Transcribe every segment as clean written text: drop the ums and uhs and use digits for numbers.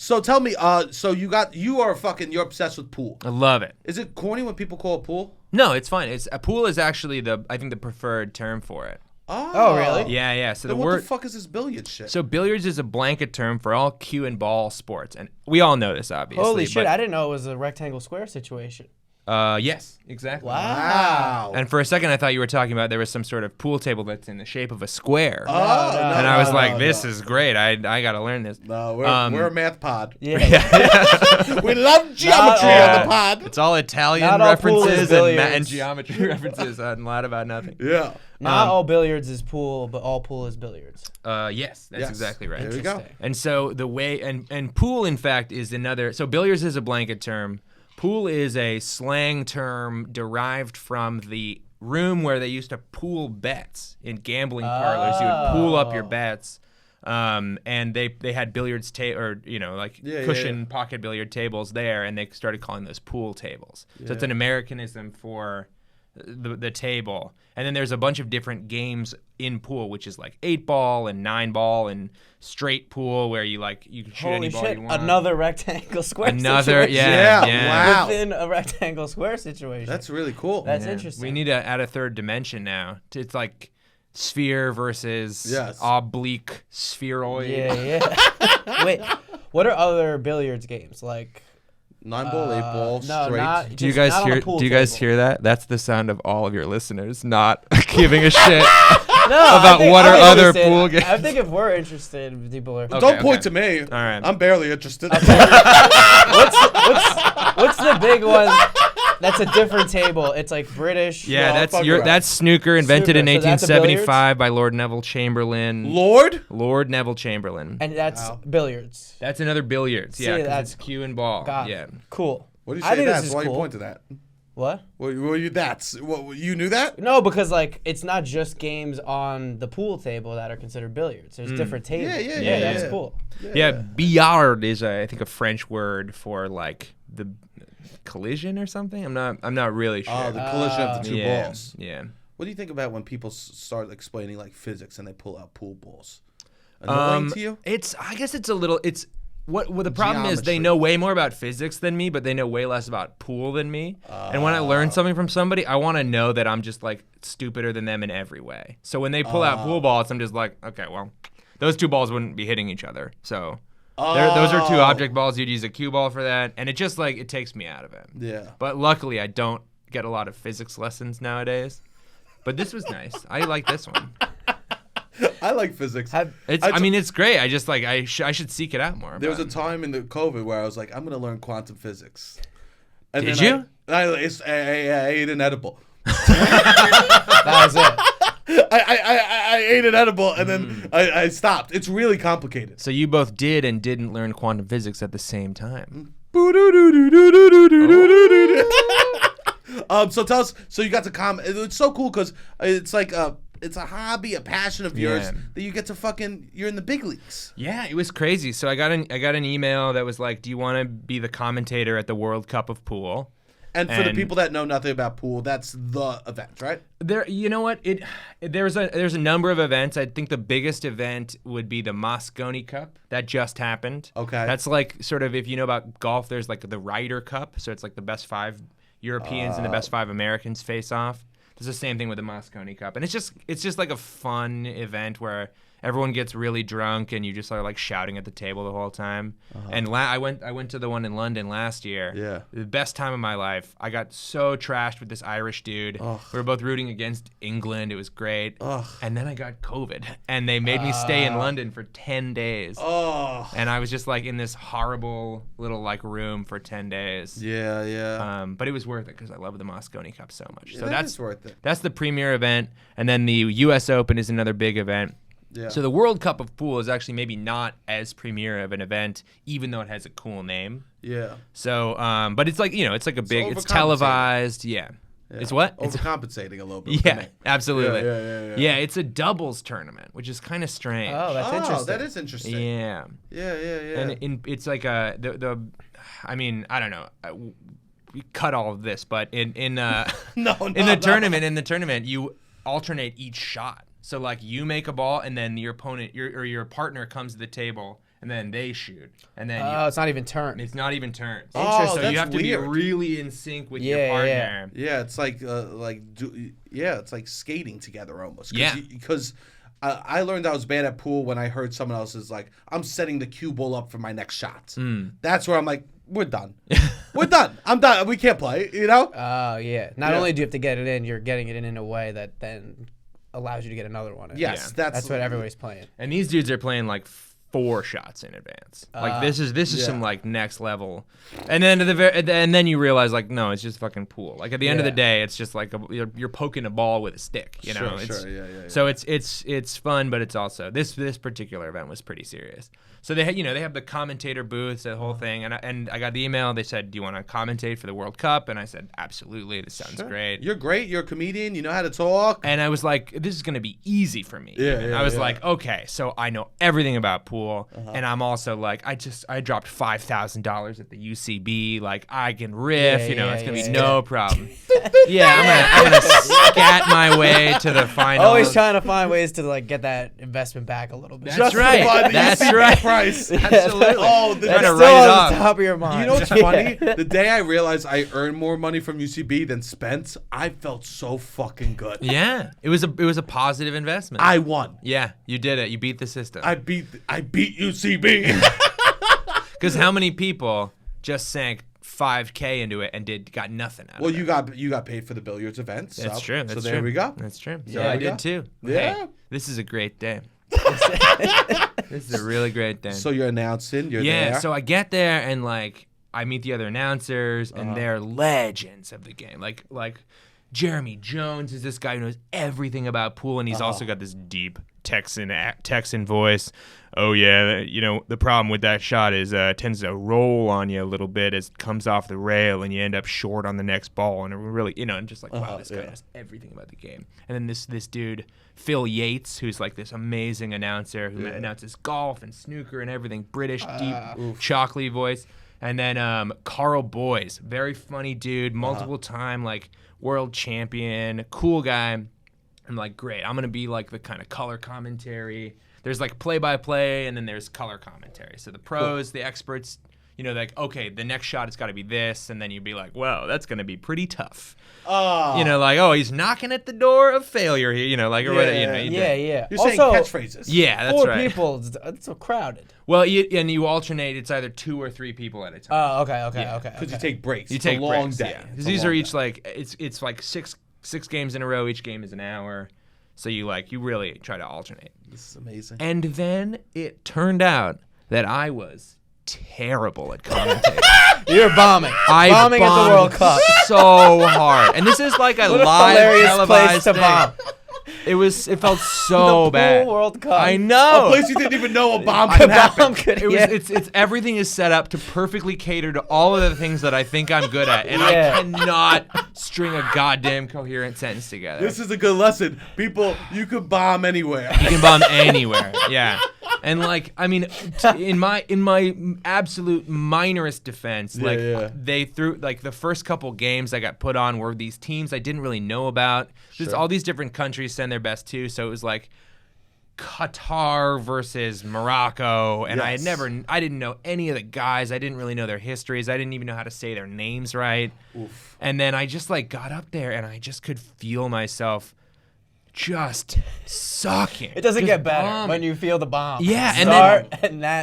So tell me, you're obsessed with pool. I love it. Is it corny when people call it pool? No, it's fine. A pool is actually I think the preferred term for it. Oh, really? Yeah. So then what the fuck is this billiard shit? So billiards is a blanket term for all cue and ball sports, and we all know this, obviously. Holy shit! I didn't know it was a rectangle square situation. Yes, exactly. Wow. And for a second, I thought you were talking about there was some sort of pool table that's in the shape of a square. No, and I was like, this is great. I got to learn this. No, we're a math pod. Yeah. We love geometry on the pod. It's all Italian Not all pool is references and billiards. geometry references and a lot about nothing. Yeah. Not all billiards is pool, but all pool is billiards. Yes, that's exactly right. There we go. And so the way and pool, in fact, is another. So billiards is a blanket term. Pool is a slang term derived from the room where they used to pool bets in gambling parlors. You would pool up your bets, and they had billiards cushion pocket billiard tables there, and they started calling those pool tables. Yeah. So it's an Americanism for the table. And then there's a bunch of different games in pool, which is like 8-ball and 9-ball and straight pool, where you can shoot any ball you want. Another rectangle square Another, situation. yeah. Wow. Within a rectangle square situation. That's really cool. That's interesting. We need to add a third dimension now. It's like sphere versus oblique spheroid. Yeah. Wait, what are other billiards games like? 9-ball, 8-ball, straight. Do you guys hear that? That's the sound of all of your listeners not giving a shit about what are other pool games. I think if we're interested, people are. Don't point to me. All right. I'm barely interested. What's the big one? That's a different table. It's like British. Yeah, that's snooker, invented in 1875 by Lord Neville Chamberlain. Lord Neville Chamberlain. And that's billiards. That's another billiards. See, Yeah, that's cue and ball. Yeah. Cool. What do you I say think that's? this is Why do cool. you point to that? What? You knew that? No, because it's not just games on the pool table that are considered billiards. There's different tables. Yeah, That's cool. Yeah, billard is I think a French word for like the collision or something. I'm not really sure. Oh, the collision of the two balls. Yeah. What do you think about when people start explaining like physics and they pull out pool balls? Annoying to you? I guess it's a little. It's what the problem is. They know way more about physics than me, but they know way less about pool than me. And when I learn something from somebody, I want to know that I'm just like stupider than them in every way. So when they pull out pool balls, I'm just like, okay, well, those two balls wouldn't be hitting each other. So those are two object balls. You'd use a cue ball for that, and it just it takes me out of it. Yeah. But luckily, I don't get a lot of physics lessons nowadays. But this was nice. I like this one. I like physics. It's great. I just I should seek it out more. There was a time in the COVID where I was like, I'm going to learn quantum physics. And Did you? I ate an edible. That was it. I ate an edible and then I stopped. It's really complicated. So you both did and didn't learn quantum physics at the same time. So tell us. So you got to comment. It's so cool because it's like it's a hobby, a passion of yours that you get to you're in the big leagues. Yeah, it was crazy. So I got an email that was like, "Do you want to be the commentator at the World Cup of Pool?" And for the people that know nothing about pool, that's the event, right? You know what? There's a number of events. I think the biggest event would be the Mosconi Cup that just happened. Okay. That's like sort of, if you know about golf, there's like the Ryder Cup, so it's like the best 5 Europeans and the best 5 Americans face off. There's the same thing with the Mosconi Cup, and it's just like a fun event where everyone gets really drunk and you just are like shouting at the table the whole time. And I went to the one in London last year. Yeah. The best time of my life. I got so trashed with this Irish dude. We were both rooting against England. It was great. And then I got COVID, and they made me stay in London for 10 days. And I was just like in this horrible little like room for 10 days. Yeah. But it was worth it because I love the Mosconi Cup so much. So that's worth it. That's the premier event, and then the U.S. Open is another big event. Yeah. So the World Cup of Pool is actually maybe not as premier of an event, even though it has a cool name. Yeah. So, but it's like, it's televised. Yeah. It's what? Overcompensating a little bit. Yeah, absolutely. Yeah. It's a doubles tournament, which is kind of strange. Oh, that's interesting. That is interesting. Yeah. Yeah. And it's like I don't know. We cut all of this, but in the tournament, you alternate each shot. So like you make a ball, and then your opponent, your partner comes to the table and then they shoot, and then it's not even turns. it's not even turns. Oh, So that's you have to weird. be really in sync with your partner. Yeah, it's like it's like skating together almost. Yeah. Because I learned I was bad at pool when I heard someone else is like, I'm setting the cue ball up for my next shot. That's where I'm like, we're done. We're done. I'm done. We can't play, you know? Oh, yeah. Not only do you have to get it in, you're getting it in a way that then allows you to get another one in. Yes, Yeah. That's what everybody's playing. And these dudes are playing like 4 shots in advance. Like this is some like next level. And then and then you realize like no, it's just fucking pool. Like at the end of the day, it's just like you're poking a ball with a stick. You know. Sure. So it's fun, but it's also this particular event was pretty serious. So they have the commentator booths, the whole thing, and I got the email. They said, "Do you want to commentate for the World Cup?" And I said, "Absolutely. This sounds great." You're great. You're a comedian. You know how to talk. And I was like, "This is gonna be easy for me." Yeah, I was like, "Okay, so I know everything about pool, and I'm also like, I dropped $5,000 at the UCB. Like I can riff. It's gonna be no problem." I'm gonna scat my way to the finals. Always trying to find ways to like get that investment back a little bit. That's right. That's right. Price. Absolutely. Oh, That's still still write it on off. the top of your mind. You know what's funny? The day I realized I earned more money from UCB than spent, I felt so fucking good. Yeah, it was a positive investment. I won. Yeah, you did it. You beat the system. I beat UCB. Because how many people just sank $5K into it and got nothing out of it? Well, you got paid for the billiards event. That's true. So there we go. That's true. Yeah, So I we did too. Yeah. Hey, this is a great day. This is a really great day. So you're announcing. You're there. So I get there and like I meet the other announcers and they're legends of the game. Like Jeremy Jones is this guy who knows everything about pool, and he's also got this deep Texan voice. Oh yeah, the problem with that shot is it tends to roll on you a little bit as it comes off the rail, and you end up short on the next ball, and it really, and just like wow, this guy knows everything about the game. And then this dude Phil Yates, who's like this amazing announcer who announces golf and snooker and everything, British deep chocolate voice. And then Carl Boyes, very funny dude, multiple time like world champion, cool guy. I'm like, great, I'm gonna be like the kind of color commentary. There's like play-by-play, and then there's color commentary. So the pros, the experts, like, okay, the next shot has got to be this, and then you'd be like, whoa, that's gonna be pretty tough. Like, oh, he's knocking at the door of failure here, or whatever. Yeah. You're also, saying catchphrases. Yeah, that's 4 right. people, it's so crowded. Well, you alternate. It's either 2 or 3 people at a time. Oh, okay. Because you take breaks. You take a long breaks, day. yeah. Because these are each like it's like six games in a row. Each game is an hour, so you really try to alternate. This is amazing. And then it turned out that I was terrible at commentating. You're bombing. Bombing at the World Cup. So hard. And this is like a live hilarious place televised to thing. bomb. It felt so the bad. Pool World Cup. I know. A place you didn't even know a bomb could happen. It's everything is set up to perfectly cater to all of the things that I think I'm good at, and I cannot string a goddamn coherent sentence together. This is a good lesson. People, you could bomb anywhere. You can bomb anywhere. Yeah. And in my absolute minorest defense, they threw the first couple games I got put on were these teams I didn't really know about. Just all these different countries send their best too, so it was like Qatar versus Morocco, and I didn't know any of the guys. I didn't really know their histories. I didn't even know how to say their names right. Oof. And then I just got up there and I just could feel myself just sucking. It doesn't get better when you feel the bomb. Yeah,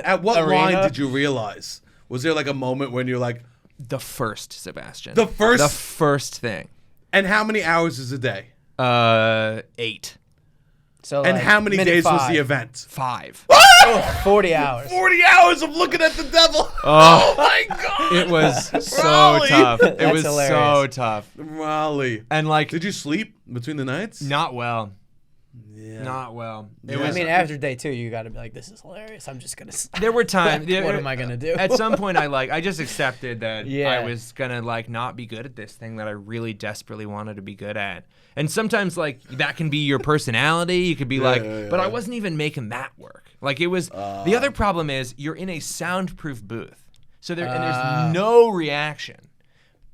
At what line did you realize? Was there a moment when you're like, the first, Sebastian? The first thing. And how many hours is a day? 8. So and how many days 5. was the event? 5. 40 hours. 40 hours of looking at the devil. Oh my God. It was so Rollie. tough. It That's was hilarious. so tough. Rollie. And did you sleep between the nights? Not well. Yeah. Not well. After day 2, you got to be like, this is hilarious. I'm just going to... There were times... What am I going to do? At some point, I just accepted that Yeah. I was going to, not be good at this thing that I really desperately wanted to be good at. And sometimes, that can be your personality. You could be but I wasn't even making that work. It was... the other problem is you're in a soundproof booth. So there's no reaction.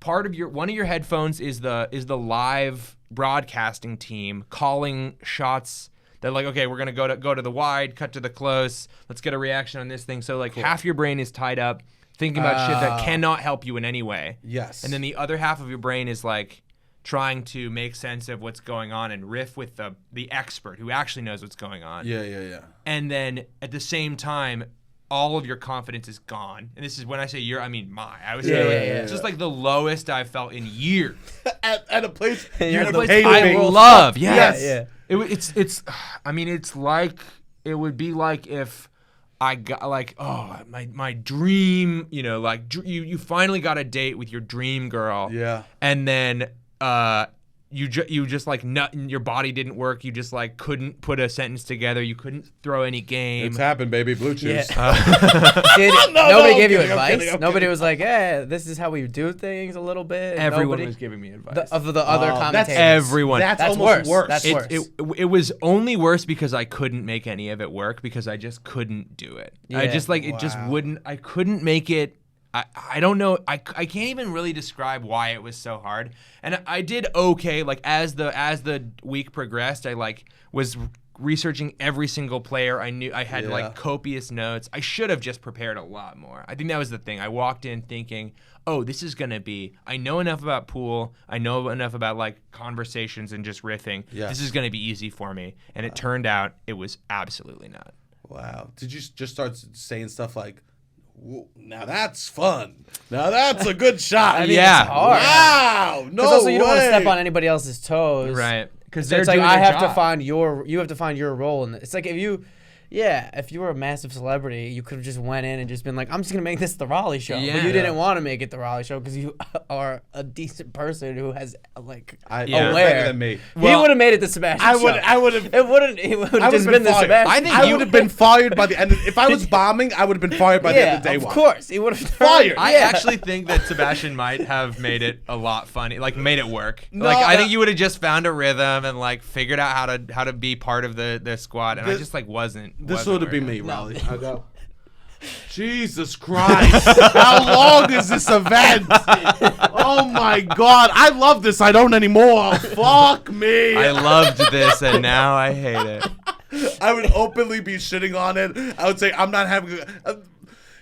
One of your headphones is the live broadcasting team calling shots They're like, okay, we're gonna go to the wide, cut to the close. Let's get a reaction on this thing. So like half your brain is tied up thinking about shit that cannot help you in any way. Yes. And then the other half of your brain is like trying to make sense of what's going on and riff with the expert who actually knows what's going on. Yeah. And then at the same time, all of your confidence is gone. And this is when I say I was just like the lowest I've felt in years. at a place You're you the hate I being. love. Yes. Yeah. It's like it would be like if I got like my dream, you finally got a date with your dream girl. Yeah. And then you just like your body didn't work. You just like couldn't put a sentence together. You couldn't throw any game. It's happened, baby. Blue chews. Nobody gave you I'm advice. kidding. Nobody was like, this is how we do things a little bit. Everyone was giving me advice. Of the other commentators. Everyone. That's worse. almost worse. That's worse. It was only worse because I couldn't make any of it work because I just couldn't do it. I just like it just wouldn't. I couldn't make it. I don't know. I can't even really describe why it was so hard. And I did okay. Like as the week progressed, I like was researching every single player. I knew I had like copious notes. I should have just prepared a lot more. I think that was the thing. I walked in thinking, oh, this is gonna be. I know enough about pool. I know enough about like conversations and just riffing. Yes. This is gonna be easy for me. And it turned out it was absolutely not. Wow. Did you just start saying stuff like, now that's fun. Now that's a good shot. I mean, it's hard. Wow. No Because also you don't want to way. step on anybody else's toes. Right. Because So they're it's like doing you their have job. to find your role in it. It's like if you were a massive celebrity, you could have just went in and just been like, I'm just gonna make this the Rollie show. Yeah. But you didn't want to make it the Rollie show because you are a decent person who has like Yeah. aware. Better than me. He would have made it the Sebastian I show. would have. It wouldn't. He would have just would've been the fired. Sebastian. I think I you- would have been fired by the end. If I was bombing, I would have been fired by the end of day of one. course, he would have Fired. I actually think that Sebastian might have made it a lot funny, like made it work. No, Like I think you would have just found a rhythm and like figured out how to be part of the squad, and I just like wasn't. This would have been me, working. Rollie. I go. Jesus Christ! How long is this event? Oh my God! I love this. I don't anymore. Fuck me. I loved this, and now I hate it. I would openly be shitting on it. I would say I'm not having.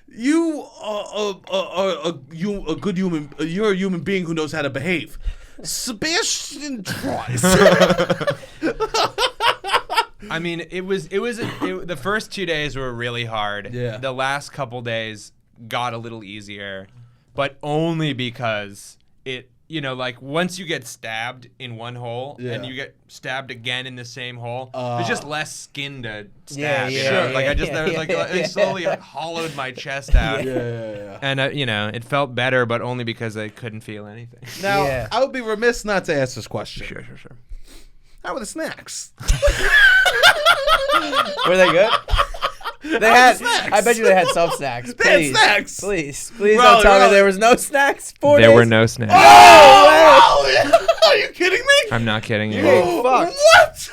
You are a good human. You're a human being who knows how to behave. Sebastian tries. I mean, the first 2 days were really hard. Yeah. The last couple days got a little easier, but only because like once you get stabbed in one hole and you get stabbed again in the same hole, there's just less skin to stab. I slowly hollowed my chest out. Yeah. And it felt better, but only because I couldn't feel anything. Now, I would be remiss not to ask this question. Sure. How were the snacks? Were they good? They had. snacks? I bet you they had some snacks. They had snacks. Please Bro, don't tell me Rollie. there was no snacks. There were no snacks. Oh, are you kidding me? I'm not kidding you. Hey, fuck. What?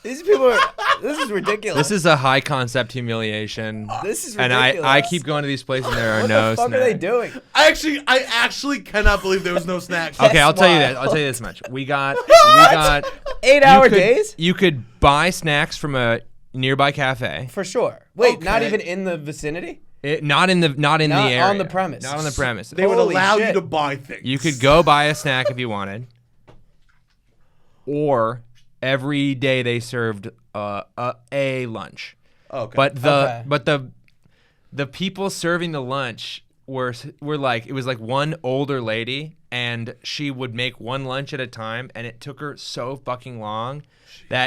These people are. This is ridiculous. This is a high concept humiliation. This is And ridiculous. I keep going to these places and there are What no the fuck snacks. are they doing? I actually cannot believe there was no snacks. Okay, I'll That's tell you why. that. I'll tell you this much. We got 8-hour you could- days You could buy snacks from a nearby cafe. for sure. Wait, not Okay. even in the vicinity. Not in the area. on the premise. Not on the premise. They would Holy allow you shit. to buy things. You could go buy a snack if you wanted. Or every day they served a lunch. Okay. But the people serving the lunch were like, it was like one older lady, and she would make one lunch at a time, and it took her so fucking long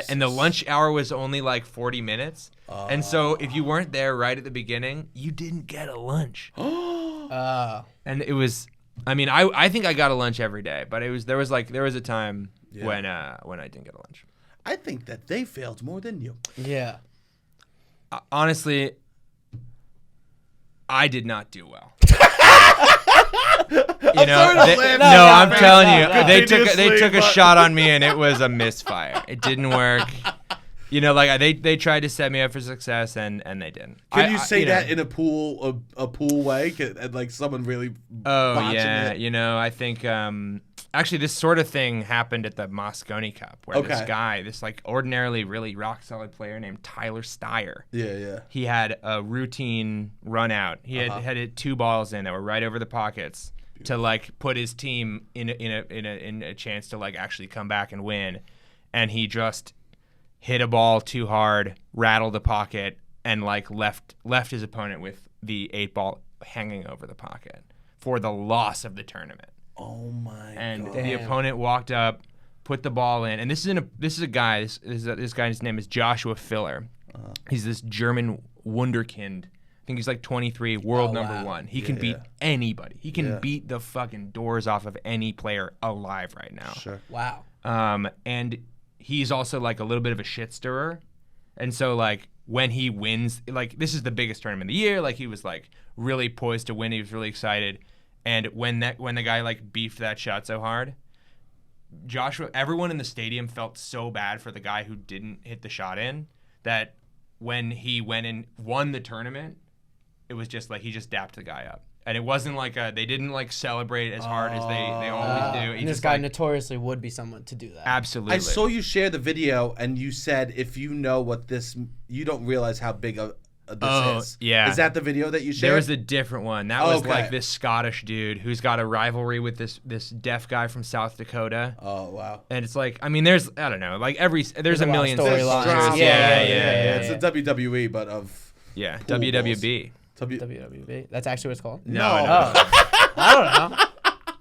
and the lunch hour was only like 40 minutes. And so if you weren't there right at the beginning, you didn't get a lunch. And it was, I mean, I think I got a lunch every day, but there was a time when I didn't get a lunch. I think that they failed more than you. Yeah. Honestly, I did not do well. I'm telling you, they took a shot on me and it was a misfire. It didn't work. Like they tried to set me up for success and they didn't. Can you say that in a pool way? Like someone really. Oh botching yeah, it? I think Actually, this sort of thing happened at the Moscone Cup, where this Okay. guy, this like ordinarily really rock solid player named Tyler Steyer, Yeah. he had a routine run out. He had hit 2 balls in that were right over the pockets to like put his team in a chance to like actually come back and win, and he just hit a ball too hard, rattled the pocket, and like left his opponent with the 8 ball hanging over the pocket for the loss of the tournament. Oh my And god. the opponent walked up, put the ball in, and this is a guy. This guy's name is Joshua Filler. He's this German wunderkind. I think he's like 23, world number 1. He can beat anybody. He can beat the fucking doors off of any player alive right now. Sure. Wow. And he's also like a little bit of a shit stirrer, and so like when he wins, like this is the biggest tournament of the year. Like he was like really poised to win. He was really excited. And when the guy like beefed that shot so hard, everyone in the stadium felt so bad for the guy who didn't hit the shot in that when he went and won the tournament, it was just like he just dapped the guy up. And it wasn't like they didn't like celebrate as hard as they always do. He And this just, guy like, notoriously would be someone to do that. absolutely. I saw you share the video, and you said if you know what this, you don't realize how big this is. Yeah. Is that the video that you shared? There was a different one. That was Okay. like this Scottish dude who's got a rivalry with this deaf guy from South Dakota. Oh wow. And it's like, I mean, there's I don't know, like there's a a lot of million storylines. Drama. Yeah. It's a WWE, but of Yeah, pool WWB. WWB. That's actually what it's called? No. Oh. I don't know.